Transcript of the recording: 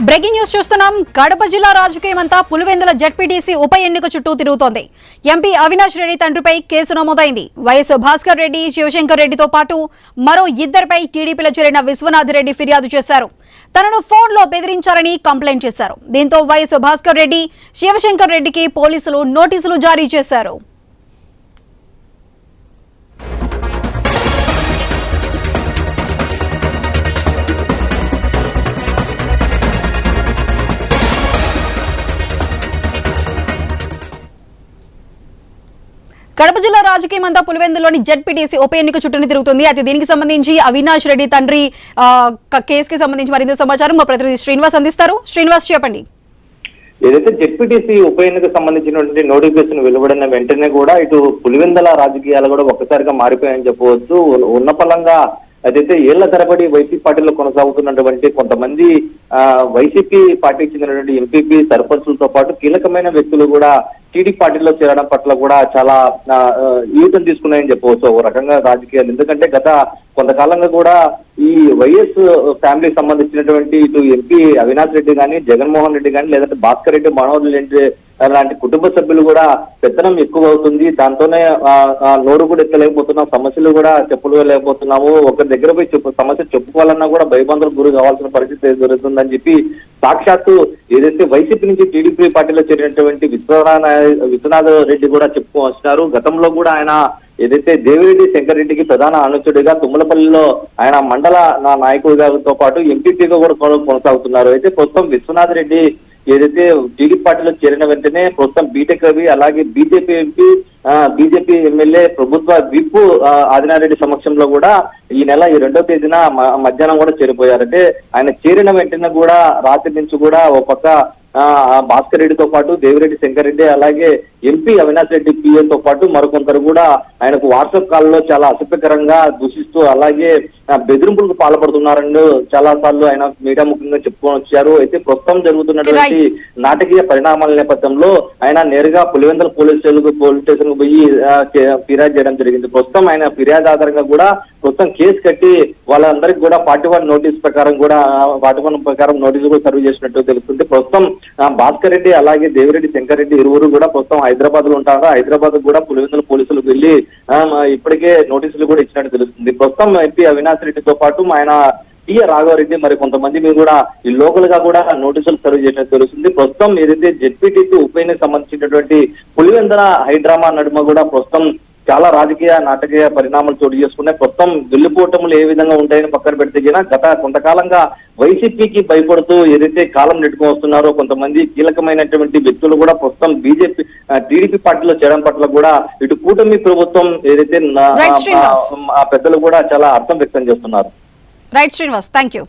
Breaking news చూస్తున్నాం. కడప జిల్లా రాజకీయం అంతా పులివెందుల జెడ్పీటీసీ ఉప ఎన్నిక చుట్టూ తిరుగుతోంది. ఎంపీ అవినాష్ రెడ్డి తండ్రిపై కేసు నమోదైంది. వైఎస్ భాస్కర్ రెడ్డి, శివశంకర్ రెడ్డితో పాటు మరో ఇద్దరిపై టీడీపీలో చేరిన విశ్వనాథ్ రెడ్డి ఫిర్యాదు చేశారు. తనను ఫోన్లో బెదిరించారని కంప్లైంట్ చేశారు. దీంతో వైఎస్ భాస్కర్ రెడ్డి, శివశంకర్ రెడ్డికి పోలీసులు నోటీసులు జారీ చేశారు. కడప జిల్లా రాజకీయం అంతా పులివెందులోని జెడ్పీటీసీ ఉప ఎన్నిక చుట్టూ తిరుగుతుంది. అయితే దీనికి సంబంధించి అవినాష్ రెడ్డి తండ్రి కేసుకి సంబంధించి మరింత సమాచారం మా ప్రతినిధి శ్రీనివాస్ అందిస్తారు. శ్రీనివాస్, చెప్పండి. ఏదైతే జెడ్పీటీసీ ఉప ఎన్నికకు సంబంధించినటువంటి నోటిఫికేషన్ వెలువడిన వెంటనే కూడా ఇటు పులివెందుల రాజకీయాలు కూడా ఒక్కసారిగా మారిపోయాయని చెప్పవచ్చు. ఉన్న పలంగా అదైతే ఏళ్ల తరబడి వైసీపీ పార్టీలో కొనసాగుతున్నటువంటి కొంతమంది వైసీపీ పార్టీకి చెందినటువంటి ఎంపీపీ సర్పంచులతో పాటు కీలకమైన వ్యక్తులు కూడా టీడీపీ పార్టీలో చేరడం పట్ల కూడా చాలా యూటర్న్ తీసుకున్నాయని చెప్పవచ్చు ఓ రకంగా రాజకీయాలు. ఎందుకంటే గత కొంతకాలంగా కూడా ఈ వైఎస్ ఫ్యామిలీకి సంబంధించినటువంటి ఇటు ఎంపీ అవినాష్ రెడ్డి కానీ, జగన్మోహన్ రెడ్డి కానీ, లేదంటే భాస్కర్ రెడ్డి, మనోహర్ రెడ్డి లాంటి కుటుంబ సభ్యులు కూడా పెత్తనం ఎక్కువ అవుతుంది. దాంతోనే నోరు కూడా ఎత్తలేకపోతున్నాం, సమస్యలు కూడా చెప్పుకోలేకపోతున్నాము. ఒకరి దగ్గర పోయి సమస్య చెప్పుకోవాలన్నా కూడా భయబంధులకు గురి కావాల్సిన పరిస్థితి జరుగుతుందని చెప్పి సాక్షాత్తు ఏదైతే వైసీపీ నుంచి టీడీపీ పార్టీలో చేరినటువంటి విశ్వనాథ్ రెడ్డి కూడా చెప్పుకో వస్తున్నారు. గతంలో కూడా ఆయన ఏదైతే దేవిరెడ్డి శంకర్ రెడ్డికి ప్రధాన అనుచరుడిగా తుమ్మలపల్లిలో ఆయన మండల నాయకుడితో పాటు ఎంపీపీగా కూడా కొనసాగుతున్నారు. అయితే ప్రస్తుతం విశ్వనాథ్ రెడ్డి ఏదైతే టీడీపీ పార్టీలో చేరిన వెంటనే ప్రస్తుతం బీటెక్ రవి, అలాగే బీజేపీ ఎంపీ, బీజేపీ ఎమ్మెల్యే, ప్రభుత్వ విప్ ఆదినారెడ్డి సమక్షంలో కూడా ఈ నెల 2వ తేదీన మధ్యాహ్నం కూడా చేరిపోయారు. అంటే ఆయన చేరిన వెంటనే కూడా రాత్రి నుంచి కూడా ఓ పక్క భాస్కర్ రెడ్డితో పాటు దేవిరెడ్డి శంకర్ రెడ్డి, అలాగే ఎంపీ అవినాష్ రెడ్డి పిఏతో పాటు మరికొందరు కూడా ఆయనకు వాట్సాప్ కాల్లో చాలా అసభ్యకరంగా దూషిస్తూ అలాగే బెదిరింపులకు పాల్పడుతున్నారని చాలా సార్లు ఆయన మీడియా ముఖ్యంగా చెప్పుకొని వచ్చారు. అయితే ప్రస్తుతం జరుగుతున్నటువంటి నాటకీయ పరిణామాల నేపథ్యంలో ఆయన నేరుగా పులివెందుల పోలీస్ స్టేషన్ కు పోయి ఫిర్యాదు చేయడం జరిగింది. ప్రస్తుతం ఆయన ఫిర్యాదు ఆధారంగా కూడా ప్రస్తుతం కేసు కట్టి వాళ్ళందరికీ కూడా 41 నోటీస్ ప్రకారం కూడా 41 ప్రకారం నోటీసు కూడా సర్వ్ చేసినట్టు తెలుస్తుంది. ప్రస్తుతం భాస్కర్ రెడ్డి అలాగే దేవిరెడ్డి శంకర్ రెడ్డి ఇరువురు కూడా ప్రస్తుతం హైదరాబాద్ లో ఉంటారు. హైదరాబాద్ కూడా పులివెందుల పోలీసులకు వెళ్లి ఇప్పటికే నోటీసులు కూడా ఇచ్చినట్టు తెలుస్తుంది. ప్రస్తుతం ఎంపీ అవినాష్ రెడ్డితో పాటు ఆయన టీఆర్ రాఘవరెడ్డి మరి కొంతమంది మీద కూడా ఈ లోకల్ గా కూడా నోటీసులు సర్వ్ చేసినట్టు తెలుస్తుంది. ప్రస్తుతం ఏదైతే జెడ్పీటీసీ ఉప ఎన్నికకు సంబంధించినటువంటి పులివెందుల హైడ్రామా నడుమ కూడా ప్రస్తుతం చాలా రాజకీయ నాటకీయ పరిణామాలు చోటు చేసుకున్నాయి. ప్రస్తుతం వెళ్లిపోవటములు ఏ విధంగా ఉంటాయని పక్కన పెడితే గత కొంతకాలంగా వైసీపీకి భయపడుతూ ఏదైతే కాలం నెట్టుకు వస్తున్నారో కొంతమంది కీలకమైనటువంటి వ్యక్తులు కూడా ప్రస్తుతం బీజేపీ టీడీపీ పార్టీలో చేరడం పట్ల కూడా ఇటు కూటమి ప్రభుత్వం ఏదైతే పెద్దలు కూడా చాలా అర్థం వ్యక్తం చేస్తున్నారు. Right Srinivas, thank you.